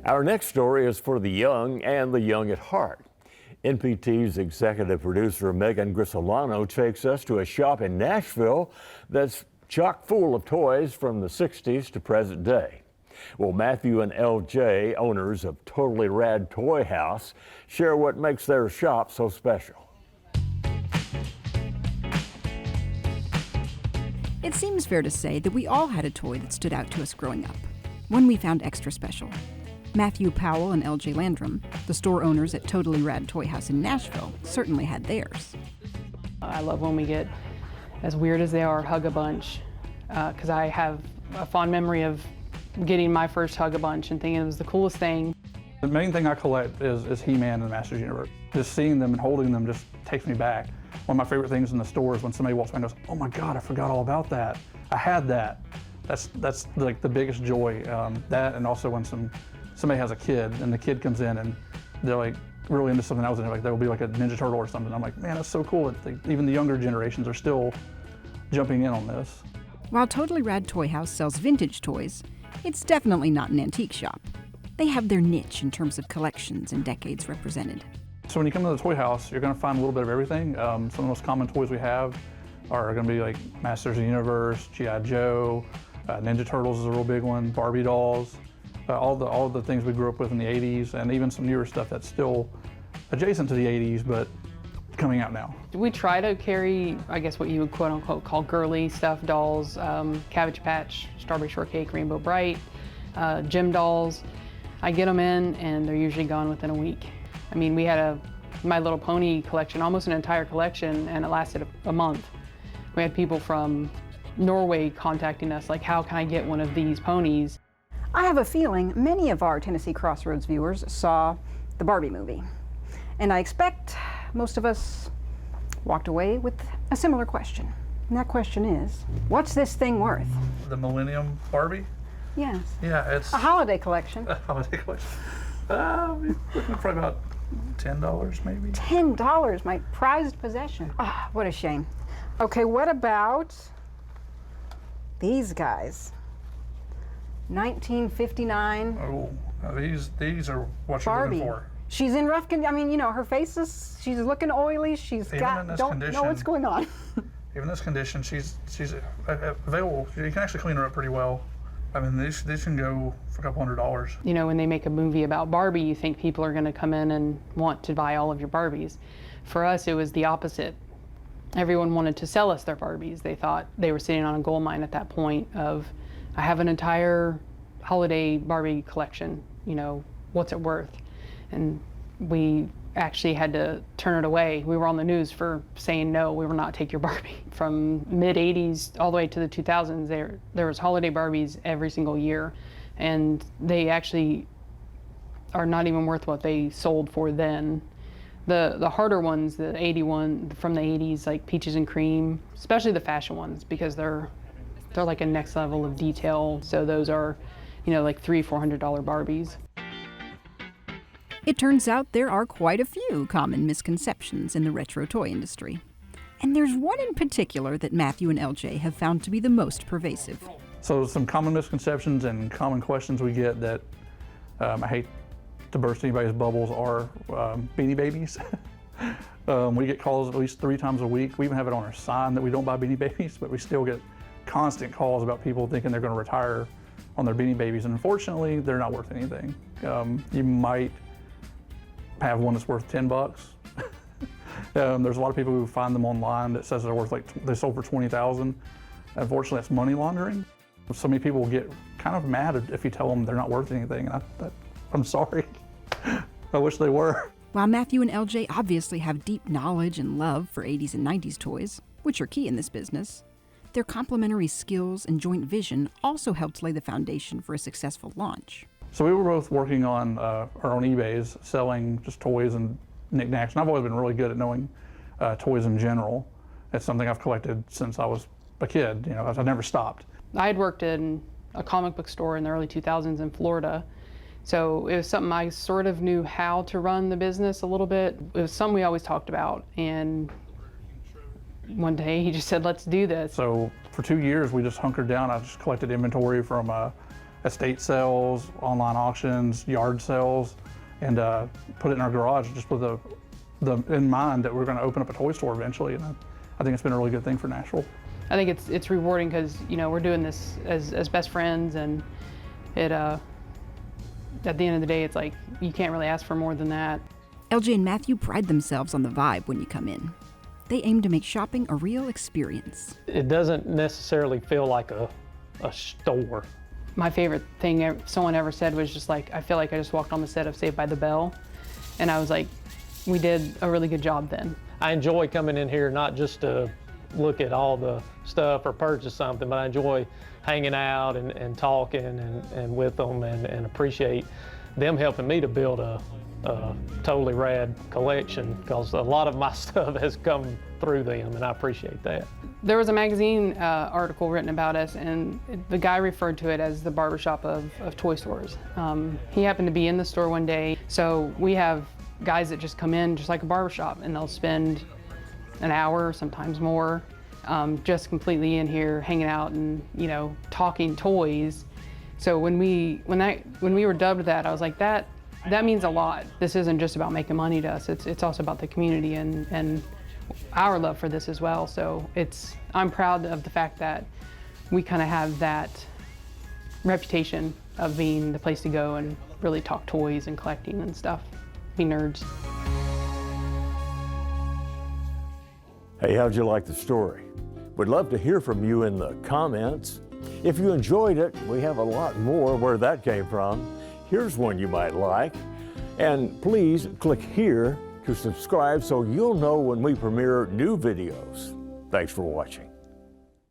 Our next story is for the young and the young at heart. NPT's executive producer Megan Grisolano takes us to a shop in Nashville that's chock full of toys from the 60s to present day. Well, Matthew and LJ, owners of Totally Rad Toyhouse, share what makes their shop so special. It seems fair to say that we all had a toy that stood out to us growing up, one we found extra special. Matthew Powell and LJ Landrum, the store owners at Totally Rad Toyhouse in Nashville, certainly had theirs. I love when we get, as weird as they are, Hug-a-Bunch, because I have a fond memory of getting my first Hug-a-Bunch and thinking it was the coolest thing. The main thing I collect is He-Man and the Masters Universe. Just seeing them and holding them just takes me back. One of my favorite things in the store is when somebody walks by and goes, "Oh my God, I forgot all about that. I had that." That's like the biggest joy. That, and also when somebody has a kid and the kid comes in and they're like really into something else, and like there'll be like a Ninja Turtle or something. I'm like, man, that's so cool. Even the younger generations are still jumping in on this. While Totally Rad Toyhouse sells vintage toys, it's definitely not an antique shop. They have their niche in terms of collections and decades represented. So when you come to the toy house, you're going to find a little bit of everything. Some of the most common toys we have are going to be like Masters of the Universe, G.I. Joe, Ninja Turtles is a real big one, Barbie dolls, all the things we grew up with in the 80s, and even some newer stuff that's still adjacent to the 80s, but coming out now. We try to carry, I guess, what you would quote unquote call girly stuff, dolls, Cabbage Patch, Strawberry Shortcake, Rainbow Bright, gym dolls. I get them in and they're usually gone within a week. I mean, we had a My Little Pony collection, almost an entire collection, and it lasted a month. We had people from Norway contacting us, like, how can I get one of these ponies? I have a feeling many of our Tennessee Crossroads viewers saw the Barbie movie. And I expect most of us walked away with a similar question. And that question is, what's this thing worth? The Millennium Barbie? Yes. Yeah, it's a holiday collection. A holiday collection. We're looking for about $10 maybe. $10, my prized possession. Ah, what a shame. Okay, what about these guys? 1959. Oh, these are what Barbie. You're looking for. She's in rough condition. I mean, you know, her face is, she's looking oily. She's don't know what's going on. Even in this condition, she's available. You can actually clean her up pretty well. I mean, these can go for a couple $100. You know, when they make a movie about Barbie, you think people are going to come in and want to buy all of your Barbies. For us, it was the opposite. Everyone wanted to sell us their Barbies. They thought they were sitting on a gold mine at that point of, I have an entire holiday Barbie collection, you know, what's it worth? And we actually had to turn it away. We were on the news for saying no, we will not take your Barbie. From mid-80s all the way to the 2000s, there was holiday Barbies every single year, and they actually are not even worth what they sold for then. The harder ones, the 81 from the 80s, like Peaches and Cream, especially the fashion ones, because they're like a next level of detail. So those are, you know, like $300-400 Barbies. It turns out there are quite a few common misconceptions in the retro toy industry. And there's one in particular that Matthew and LJ have found to be the most pervasive. So some common misconceptions and common questions we get that I hate to burst anybody's bubbles are Beanie Babies. We get calls at least 3 times a week. We even have it on our sign that we don't buy Beanie Babies, but we still get constant calls about people thinking they're going to retire on their Beanie Babies, and unfortunately, they're not worth anything. You might have one that's worth $10. There's a lot of people who find them online that says they're worth they sold for $20,000. Unfortunately, that's money laundering. So many people get kind of mad if you tell them they're not worth anything. I'm sorry. I wish they were. While Matthew and LJ obviously have deep knowledge and love for 80s and 90s toys, which are key in this business, their complementary skills and joint vision also helped lay the foundation for a successful launch. So we were both working on our own eBays, selling just toys and knickknacks. And I've always been really good at knowing toys in general. It's something I've collected since I was a kid. You know, I've never stopped. I had worked in a comic book store in the early 2000s in Florida. So it was something I sort of knew how to run the business a little bit. It was something we always talked about. And one day he just said, let's do this. So for 2 years, we just hunkered down. I just collected inventory from estate sales, online auctions, yard sales, and put it in our garage just with the in mind that we're going to open up a toy store eventually. And I think it's been a really good thing for Nashville. I think it's rewarding because, you know, we're doing this as best friends, and it at the end of the day, it's like you can't really ask for more than that. LJ and Matthew pride themselves on the vibe when you come in. They aim to make shopping a real experience. It doesn't necessarily feel like a store. My favorite thing someone ever said was just like, I feel like I just walked on the set of Saved by the Bell, and I was like, we did a really good job then. I enjoy coming in here not just to look at all the stuff or purchase something, but I enjoy hanging out and talking and with them and appreciate them helping me to build a totally rad collection, because a lot of my stuff has come through them, and I appreciate that. There was a magazine article written about us, and the guy referred to it as the barbershop of toy stores. He happened to be in the store one day, so we have guys that just come in just like a barbershop, and they'll spend an hour, sometimes more, just completely in here hanging out and, you know, talking toys. So when we were dubbed that, I was like, that means a lot. This isn't just about making money to us. It's also about the community and our love for this as well. So I'm proud of the fact that we kind of have that reputation of being the place to go and really talk toys and collecting and stuff. Be nerds. Hey, how'd you like the story? We'd love to hear from you in the comments. If you enjoyed it, we have a lot more where that came from. Here's one you might like. And please click here to subscribe so you'll know when we premiere new videos. Thanks for watching.